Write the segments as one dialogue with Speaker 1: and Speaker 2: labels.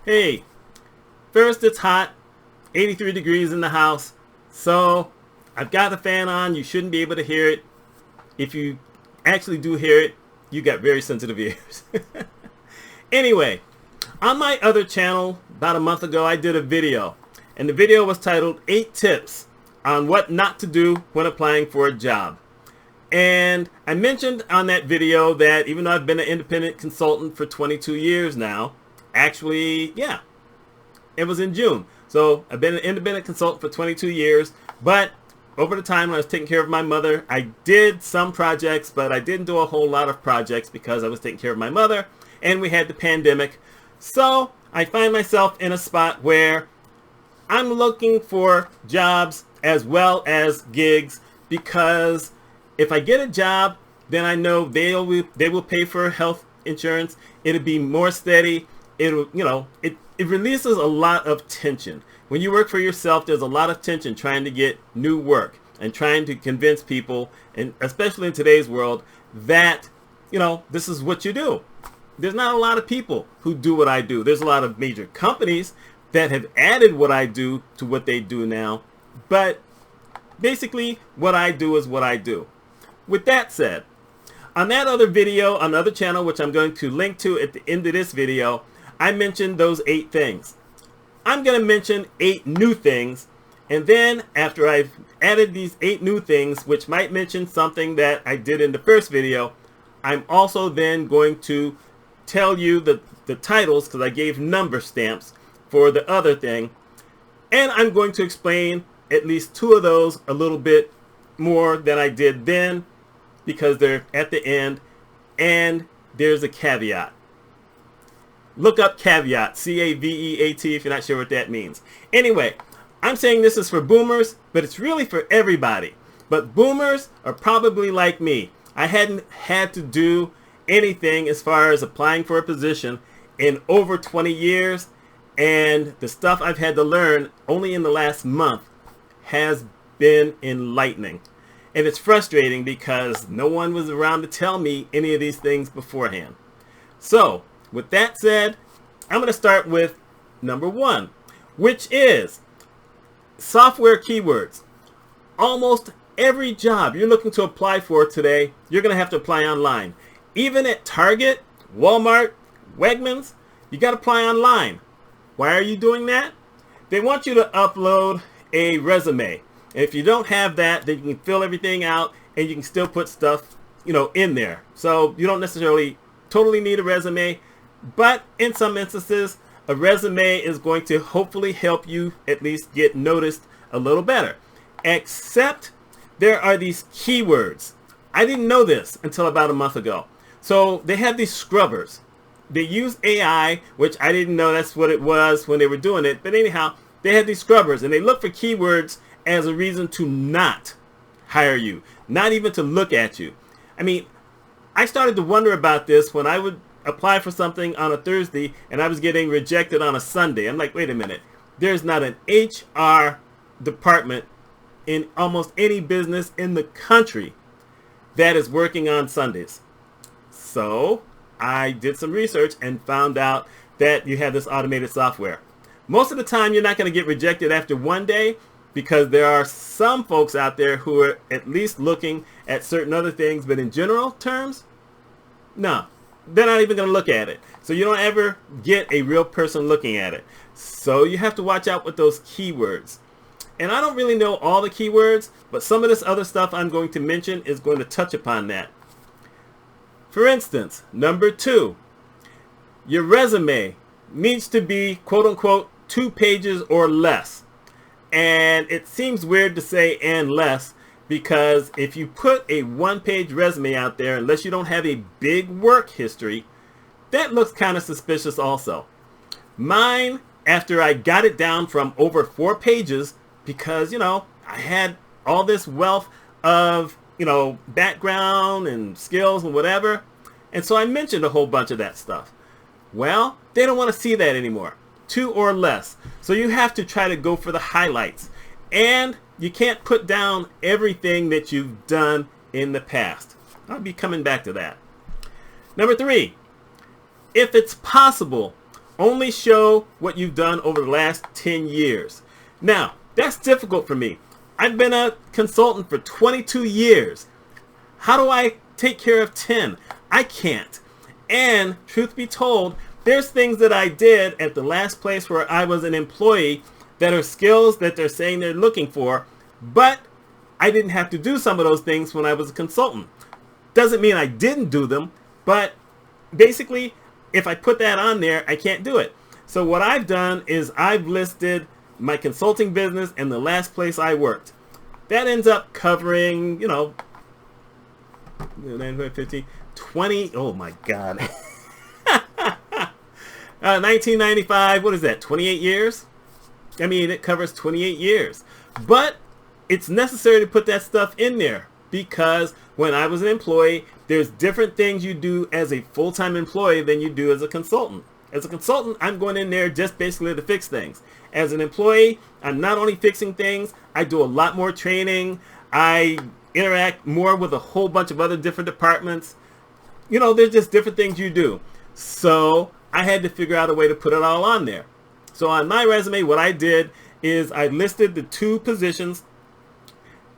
Speaker 1: Hey, first it's hot, 83 degrees in the house, so I've got the fan on. You shouldn't be able to hear it. If you actually do hear it, you got very sensitive ears. Anyway, on my other channel, about a month ago, I did a video, and the video was titled 8 Tips on What Not to Do When Applying for a Job. And I mentioned on that video that even though I've been an independent consultant for 22 years now, actually, yeah, it was in June. So I've been an independent consultant for 22 years, but over the time when I was taking care of my mother, I did some projects, but I didn't do a whole lot of projects because I was taking care of my mother and we had the pandemic. So I find myself in a spot where I'm looking for jobs as well as gigs, because if I get a job, then I know they will pay for health insurance. It'll be more steady. It'll, it releases a lot of tension. When you work for yourself, there's a lot of tension trying to get new work and trying to convince people, and especially in today's world, that, this is what you do. There's not a lot of people who do what I do. There's a lot of major companies that have added what I do to what they do now. But basically, what I do is what I do. With that said, on that other video, on the other channel, which I'm going to link to at the end of this video, I mentioned those 8 things. I'm going to mention 8 new things, and then after I've added these 8 new things, which might mention something that I did in the first video, I'm also then going to tell you the titles, because I gave number stamps for the other thing, and I'm going to explain at least 2 of those a little bit more than I did then, because they're at the end, and there's a caveat. Look up caveat, C-A-V-E-A-T, if you're not sure what that means. Anyway, I'm saying this is for boomers, but it's really for everybody. But boomers are probably like me. I hadn't had to do anything as far as applying for a position in over 20 years, and the stuff I've had to learn only in the last month has been enlightening. And it's frustrating because no one was around to tell me any of these things beforehand. So, with that said, I'm going to start with number 1, which is software keywords. Almost every job you're looking to apply for today, you're going to have to apply online. Even at Target, Walmart, Wegmans, you got to apply online. Why are you doing that? They want you to upload a resume. And if you don't have that, then you can fill everything out and you can still put stuff, in there. So you don't necessarily totally need a resume, but in some instances, a resume is going to hopefully help you at least get noticed a little better. Except there are these keywords. I didn't know this until about a month ago. So they have these scrubbers. They use AI, which I didn't know that's what it was when they were doing it. But anyhow, they have these scrubbers and they look for keywords as a reason to not hire you, not even to look at you. I mean, I started to wonder about this when I would apply for something on a Thursday and I was getting rejected on a Sunday. I'm like, wait a minute. There's not an HR department in almost any business in the country that is working on Sundays. So I did some research and found out that you have this automated software. Most of the time, you're not going to get rejected after one day, because there are some folks out there who are at least looking at certain other things, but in general terms, no, they're not even going to look at it. So you don't ever get a real person looking at it. So you have to watch out with those keywords. And I don't really know all the keywords, but some of this other stuff I'm going to mention is going to touch upon that. For instance, number 2, your resume needs to be, quote unquote, 2 pages or less. And it seems weird to say and less, because if you put a 1-page resume out there, unless you don't have a big work history, that looks kind of suspicious also. Mine, after I got it down from over 4 pages, because, I had all this wealth of, background and skills and whatever, and so I mentioned a whole bunch of that stuff. Well, they don't want to see that anymore. 2 or less. So you have to try to go for the highlights. And you can't put down everything that you've done in the past. I'll be coming back to that. Number 3, if it's possible, Only show what you've done over the last 10 years. Now, that's difficult for me. I've been a consultant for 22 years. How do I take care of 10? I can't. And truth be told, there's things that I did at the last place where I was an employee that are skills that they're saying they're looking for, but I didn't have to do some of those things when I was a consultant. Doesn't mean I didn't do them, but basically, if I put that on there, I can't do it. So what I've done is I've listed my consulting business and the last place I worked. That ends up covering, 15, 20, oh my God. 1995, what is that, 28 years? I mean, it covers 28 years. But it's necessary to put that stuff in there because when I was an employee, there's different things you do as a full-time employee than you do as a consultant. As a consultant, I'm going in there just basically to fix things. As an employee, I'm not only fixing things, I do a lot more training. I interact more with a whole bunch of other different departments. There's just different things you do. So I had to figure out a way to put it all on there. So on my resume, what I did is I listed the 2 positions.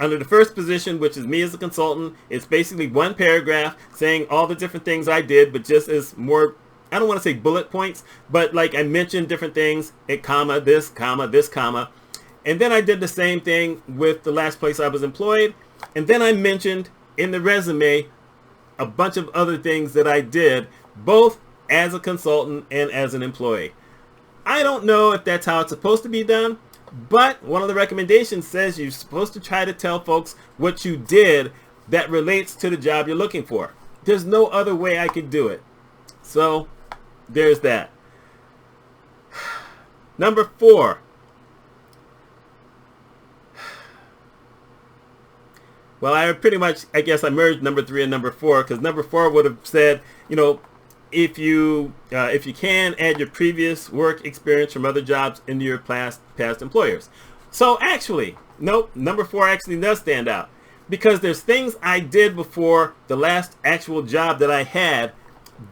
Speaker 1: Under the first position, which is me as a consultant, it's basically one paragraph saying all the different things I did, but just as more, I don't want to say bullet points, but like I mentioned different things, comma, this, comma. And then I did the same thing with the last place I was employed. And then I mentioned in the resume a bunch of other things that I did, both as a consultant and as an employee. I don't know if that's how it's supposed to be done, but one of the recommendations says you're supposed to try to tell folks what you did that relates to the job you're looking for. There's no other way I could do it. So there's that. Number 4. Well, I guess I merged number 3 and number 4 because number 4 would have said, if you can, add your previous work experience from other jobs into your past employers. So actually, nope, number 4 actually does stand out because there's things I did before the last actual job that I had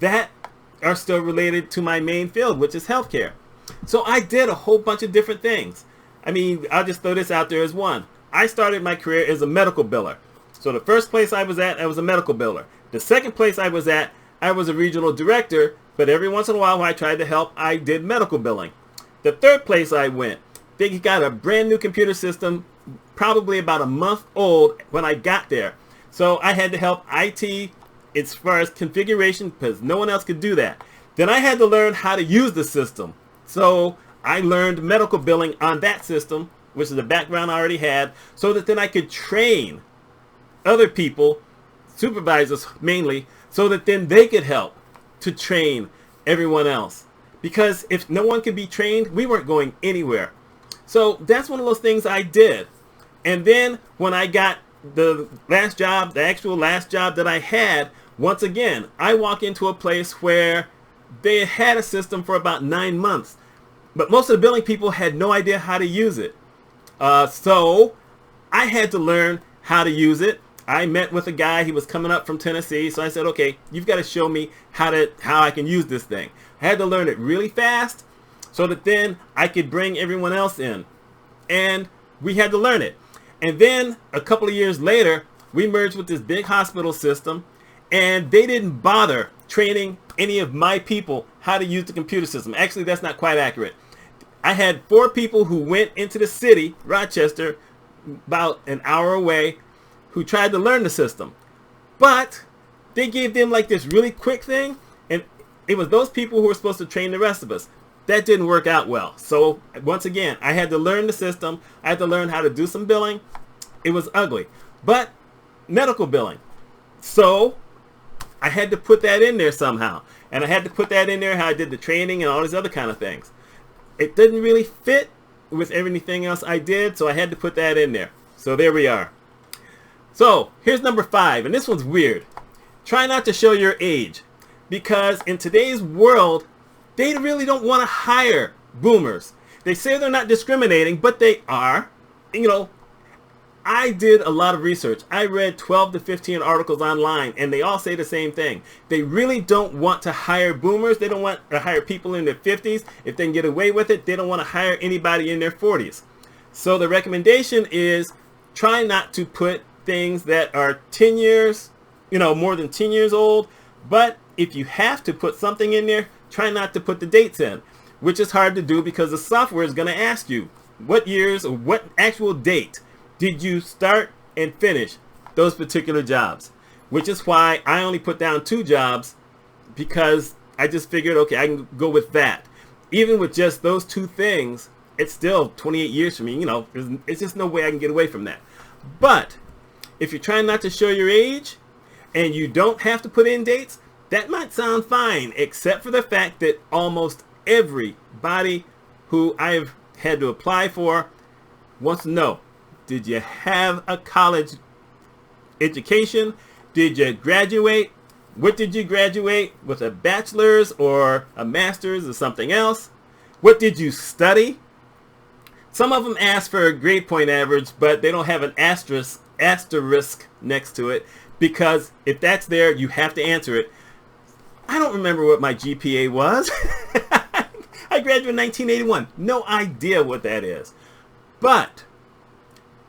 Speaker 1: that are still related to my main field, which is healthcare. So I did a whole bunch of different things. I mean, I'll just throw this out there as one. I started my career as a medical biller. So the first place I was at, I was a medical biller. The second place I was at, I was a regional director, but every once in a while when I tried to help, I did medical billing. The third place I went, they got a brand new computer system, probably about a month old when I got there. So I had to help IT as far as configuration because no one else could do that. Then I had to learn how to use the system. So I learned medical billing on that system, which is a background I already had, so that then I could train other people, supervisors mainly, so that then they could help to train everyone else. Because if no one could be trained, we weren't going anywhere. So that's one of those things I did. And then when I got the last job, the actual last job that I had, once again, I walk into a place where they had a system for about 9 months. But most of the billing people had no idea how to use it. So I had to learn how to use it. I met with a guy, he was coming up from Tennessee, so I said, okay, you've got to show me how I can use this thing. I had to learn it really fast so that then I could bring everyone else in. And we had to learn it. And then a couple of years later, we merged with this big hospital system, and they didn't bother training any of my people how to use the computer system. Actually, that's not quite accurate. I had 4 people who went into the city, Rochester, about an hour away, who tried to learn the system. But they gave them like this really quick thing, and it was those people who were supposed to train the rest of us. That didn't work out well. So once again, I had to learn the system. I had to learn how to do some billing. It was ugly, but medical billing. So I had to put that in there somehow. And I had to put that in there how I did the training and all these other kind of things. It didn't really fit with everything else I did, so I had to put that in there. So there we are. So here's number 5, and this one's weird. Try not to show your age, because in today's world, they really don't want to hire boomers. They say they're not discriminating, but they are. I did a lot of research. I read 12 to 15 articles online, and they all say the same thing. They really don't want to hire boomers. They don't want to hire people in their 50s. If they can get away with it, they don't want to hire anybody in their 40s. So the recommendation is try not to put things that are 10 years, more than 10 years old. But if you have to put something in there, try not to put the dates in, which is hard to do because the software is going to ask you what years or what actual date did you start and finish those particular jobs, which is why I only put down 2 jobs, because I just figured, okay, I can go with that. Even with just those 2 things, it's still 28 years for me. It's just no way I can get away from that. But if you're trying not to show your age and you don't have to put in dates, that might sound fine, except for the fact that almost everybody who I've had to apply for wants to know, did you have a college education? Did you graduate? What did you graduate with, a bachelor's or a master's or something else? What did you study? Some of them ask for a grade point average, but they don't have an asterisk next to it, because if that's there, you have to answer it. I don't remember what my GPA was. I graduated in 1981. No idea what that is. But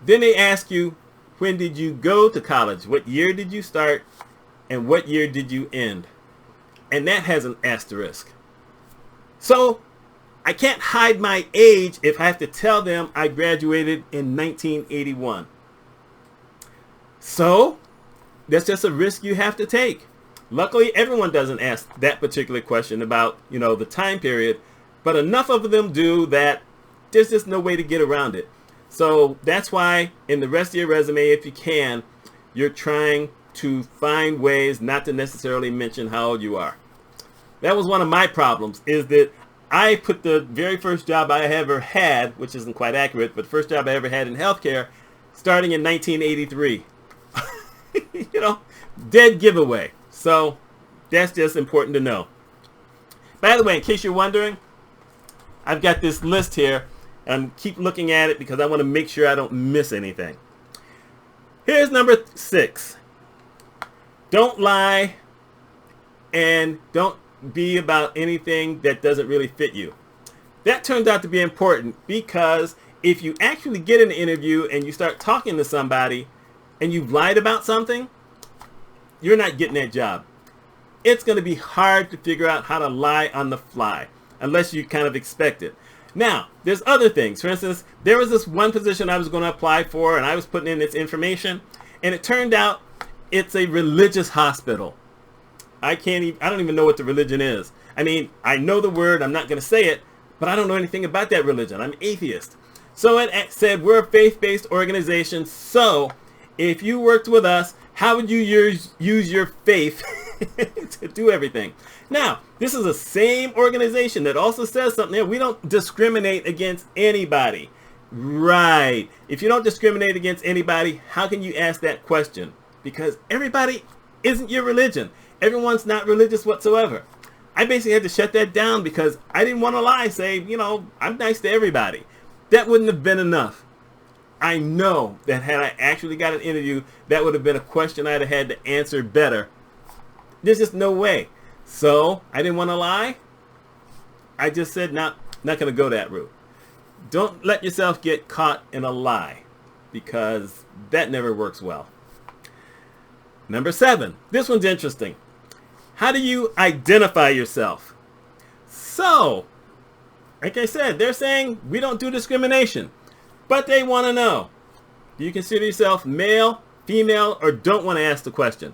Speaker 1: then they ask you, when did you go to college? What year did you start? And what year did you end? And that has an asterisk. So I can't hide my age if I have to tell them I graduated in 1981. So that's just a risk you have to take. Luckily, everyone doesn't ask that particular question about, the time period, but enough of them do that there's just no way to get around it. So that's why in the rest of your resume, if you can, you're trying to find ways not to necessarily mention how old you are. That was one of my problems, is that I put the very first job I ever had, which isn't quite accurate, but first job I ever had in healthcare, starting in 1983. Dead giveaway. So that's just important to know. By the way, in case you're wondering, I've got this list here, and keep looking at it because I want to make sure I don't miss anything. Here's number 6. Don't lie, and don't be about anything that doesn't really fit you. That turns out to be important, because if you actually get an interview and you start talking to somebody and you've lied about something, you're not getting that job. It's going to be hard to figure out how to lie on the fly, unless you kind of expect it. Now, there's other things. For instance, there was this one position I was going to apply for, and I was putting in this information, and it turned out it's a religious hospital. I don't even know what the religion is. I mean, I know the word, I'm not going to say it, but I don't know anything about that religion. I'm atheist. So it said, we're a faith-based organization, so if you worked with us, how would you use your faith to do everything? Now, this is the same organization that also says something there. We don't discriminate against anybody. Right. If you don't discriminate against anybody, how can you ask that question? Because everybody isn't your religion. Everyone's not religious whatsoever. I basically had to shut that down because I didn't want to lie, say, I'm nice to everybody. That wouldn't have been enough. I know that had I actually got an interview, that would have been a question I'd have had to answer better. There's just no way. So I didn't want to lie. I just said, not going to go that route. Don't let yourself get caught in a lie, because that never works well. Number 7. This one's interesting. How do you identify yourself? So, like I said, they're saying we don't do discrimination. But they want to know, do you consider yourself male, female, or don't want to ask the question?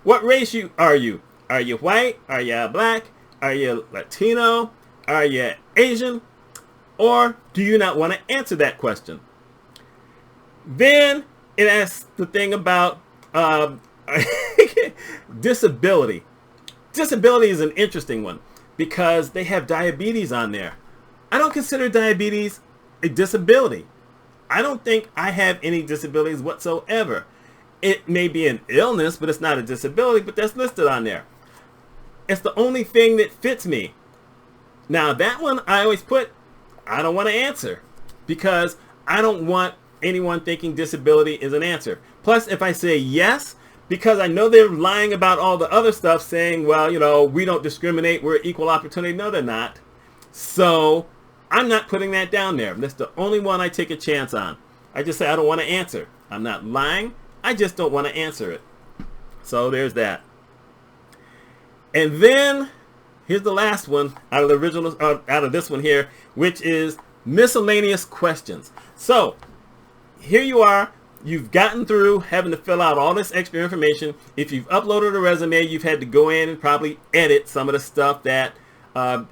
Speaker 1: What race are you? Are you white? Are you black? Are you Latino? Are you Asian? Or do you not want to answer that question? Then it asks the thing about disability. Disability is an interesting one because they have diabetes on there. I don't consider diabetes a disability. I don't think I have any disabilities whatsoever. It may be an illness, but it's not a disability, but that's listed on there. It's the only thing that fits me. Now, that one I always put, I don't want to answer, because I don't want anyone thinking disability is an answer. Plus, if I say yes, because I know they're lying about all the other stuff, saying, well, you know, we don't discriminate, we're equal opportunity. No, they're not. So I'm not putting that down there. That's the only one I take a chance on. I just say I don't want to answer. I'm not lying. I just don't want to answer it. So there's that. And then here's the last one out of the original, out of this one here, which is miscellaneous questions. So here you are. You've gotten through having to fill out all this extra information. If you've uploaded a resume, you've had to go in and probably edit some of the stuff that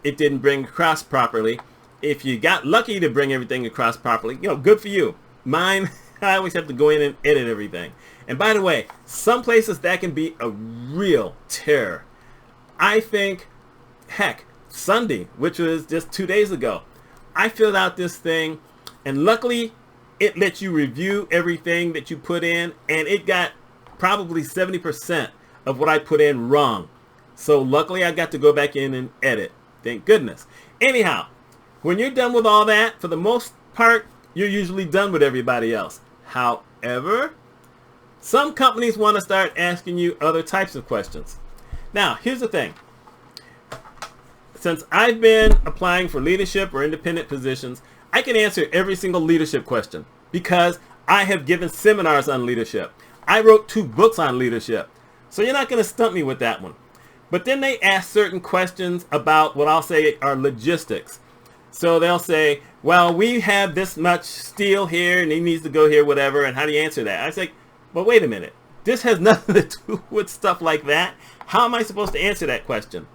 Speaker 1: it didn't bring across properly. If you got lucky to bring everything across properly, you know, good for you. Mine, I always have to go in and edit everything. And by the way, some places that can be a real terror. I think, heck, Sunday, which was just 2 days ago, I filled out this thing, and luckily it lets you review everything that you put in, and it got probably 70% of what I put in wrong. So luckily I got to go back in and edit. Thank goodness. Anyhow, when you're done with all that, for the most part, you're usually done with everybody else. However, some companies want to start asking you other types of questions. Now, here's the thing. Since I've been applying for leadership or independent positions, I can answer every single leadership question because I have given seminars on leadership. I wrote 2 books on leadership. So you're not going to stump me with that one. But then they ask certain questions about what I'll say are logistics. So they'll say, well, we have this much steel here and it needs to go here, whatever. And how do you answer that? I say, well, wait a minute. This has nothing to do with stuff like that. How am I supposed to answer that question?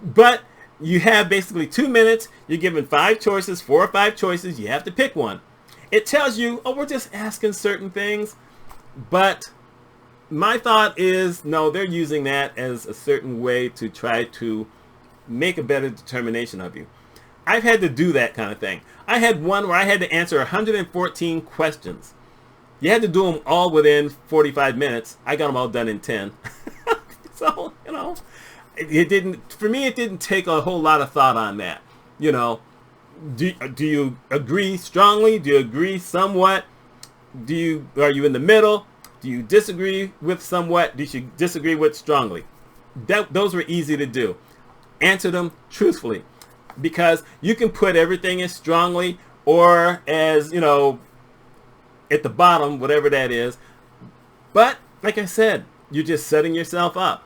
Speaker 1: But you have basically 2 minutes. You're given 5 choices, 4 or 5 choices. You have to pick one. It tells you, oh, we're just asking certain things. But my thought is, no, they're using that as a certain way to try to make a better determination of you. I've had to do that kind of thing. I had one where I had to answer 114 questions. You had to do them all within 45 minutes. I got them all done in 10. So, you know, it didn't, for me, it didn't take a whole lot of thought on that. You know, do you agree strongly? Do you agree somewhat? Are you in the middle? Do you disagree with somewhat? Do you disagree with strongly? Those were easy to do. Answer them truthfully, because you can put everything as strongly or as, you know, at the bottom, whatever that is. But like I said, you're just setting yourself up.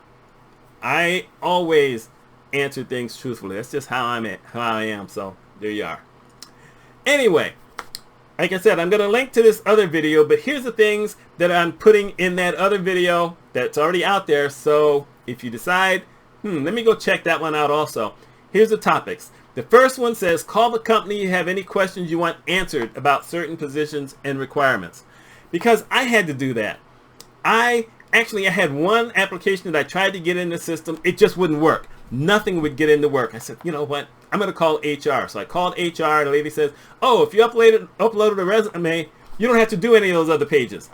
Speaker 1: I always answer things truthfully. That's just how I am. So there you are. Anyway, like I said, I'm going to link to this other video, but here's the things that I'm putting in that other video that's already out there. So if you decide, let me go check that one out also. Here's the topics. The first one says, call the company you have any questions you want answered about certain positions and requirements. Because I had to do that. I had one application that I tried to get in the system. It just wouldn't work. Nothing would get into work. I said, you know what? I'm going to call HR. So I called HR. The lady says, oh, if you uploaded a resume, you don't have to do any of those other pages.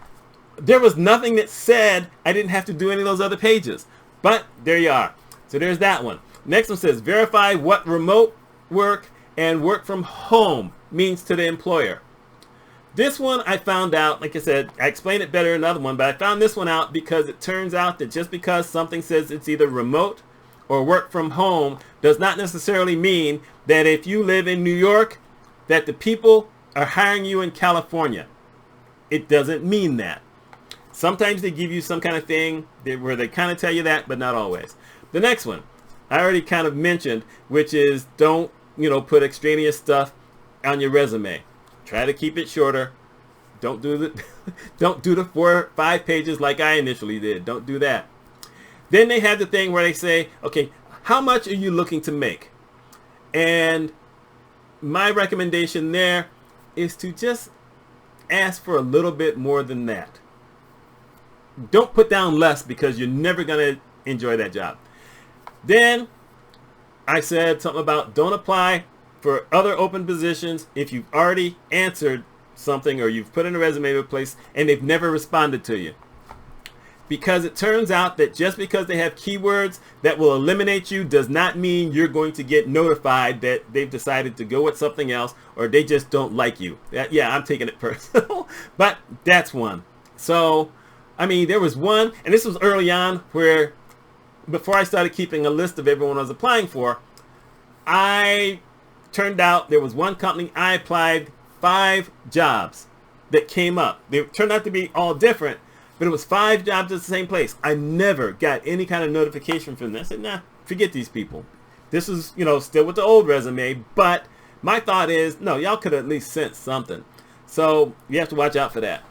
Speaker 1: There was nothing that said I didn't have to do any of those other pages. But there you are. So there's that one. Next one says, verify what remote work and work from home means to the employer. This one I found out, like I said, I explained it better in another one, but I found this one out because it turns out that just because something says it's either remote or work from home does not necessarily mean that if you live in New York, that the people are hiring you in California. It doesn't mean that. Sometimes they give you some kind of thing where they kind of tell you that, but not always. The next one, I already kind of mentioned, which is don't, put extraneous stuff on your resume. Try to keep it shorter. Don't do the 4 or 5 pages like I initially did. Don't do that. Then they have the thing where they say, okay, how much are you looking to make? And my recommendation there is to just ask for a little bit more than that. Don't put down less because you're never going to enjoy that job. Then I said something about don't apply for other open positions if you've already answered something or you've put in a resume to a place and they've never responded to you. because it turns out that just because they have keywords that will eliminate you does not mean you're going to get notified that they've decided to go with something else, or they just don't like you. Yeah, I'm taking it personal, but that's one. So, I mean, there was one, and this was early on, where before I started keeping a list of everyone I was applying for, turned out there was one company I applied 5 jobs that came up. They turned out to be all different, but it was 5 jobs at the same place. I never got any kind of notification from them. I said, nah, forget these people. This is, still with the old resume, but my thought is, no, y'all could have at least sent something. So you have to watch out for that.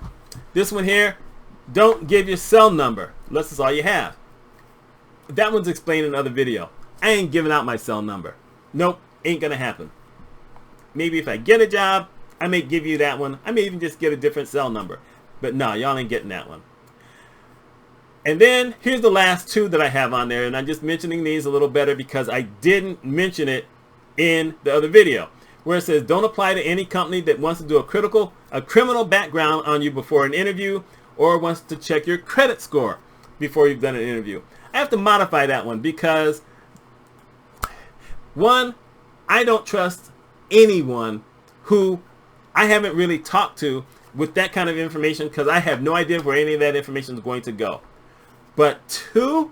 Speaker 1: This one here, don't give your cell number unless it's all you have. That one's explained in another video. I ain't giving out my cell number. Nope, ain't gonna happen. Maybe if I get a job, I may give you that one. I may even just get a different cell number. But no, y'all ain't getting that one. And then here's the last 2 that I have on there, and I'm just mentioning these a little better because I didn't mention it in the other video, where it says don't apply to any company that wants to do a criminal background on you before an interview, or wants to check your credit score before you've done an interview. I have to modify that one because, one, I don't trust anyone who I haven't really talked to with that kind of information, because I have no idea where any of that information is going to go. But 2,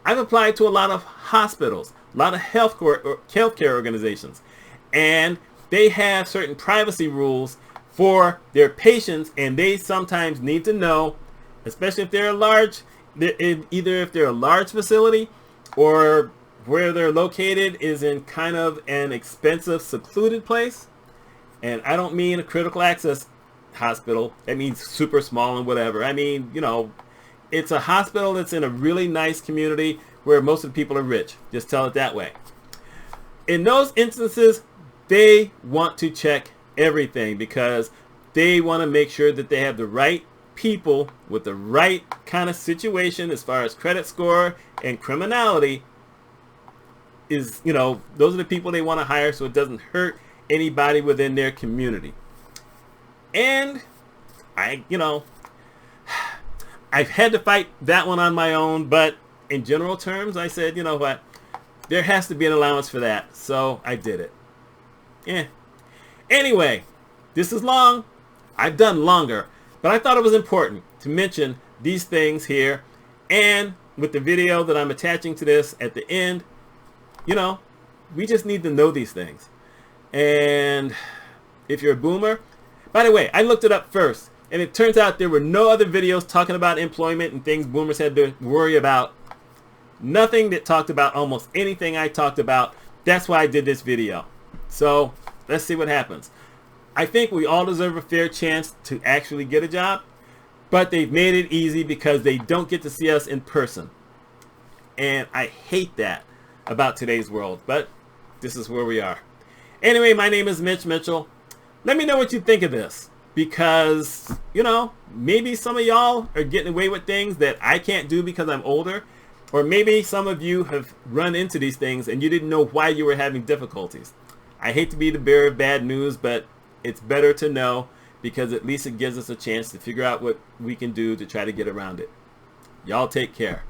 Speaker 1: I've applied to a lot of hospitals, a lot of healthcare organizations, and they have certain privacy rules for their patients, and they sometimes need to know, especially if they're either if they're a large facility or where they're located is in kind of an expensive, secluded place. And I don't mean a critical access hospital. That means super small and whatever. I mean, it's a hospital that's in a really nice community where most of the people are rich. Just tell it that way. In those instances, they want to check everything because they want to make sure that they have the right people with the right kind of situation as far as credit score and criminality is, those are the people they want to hire, so it doesn't hurt anybody within their community. And I've had to fight that one on my own, but in general terms, I said, you know what, there has to be an allowance for that, so I did it. Yeah. Anyway, this is long. I've done longer, but I thought it was important to mention these things here, and with the video that I'm attaching to this at the end, we just need to know these things. And if you're a boomer, by the way, I looked it up first, and it turns out there were no other videos talking about employment and things boomers had to worry about. Nothing that talked about almost anything I talked about. That's why I did this video. So let's see what happens. I think we all deserve a fair chance to actually get a job, but they've made it easy because they don't get to see us in person. And I hate that about today's world, but this is where we are. Anyway, my name is Mitch Mitchell. Let me know what you think of this, because, maybe some of y'all are getting away with things that I can't do because I'm older, or maybe some of you have run into these things and you didn't know why you were having difficulties. I hate to be the bearer of bad news, but it's better to know, because at least it gives us a chance to figure out what we can do to try to get around it. Y'all take care.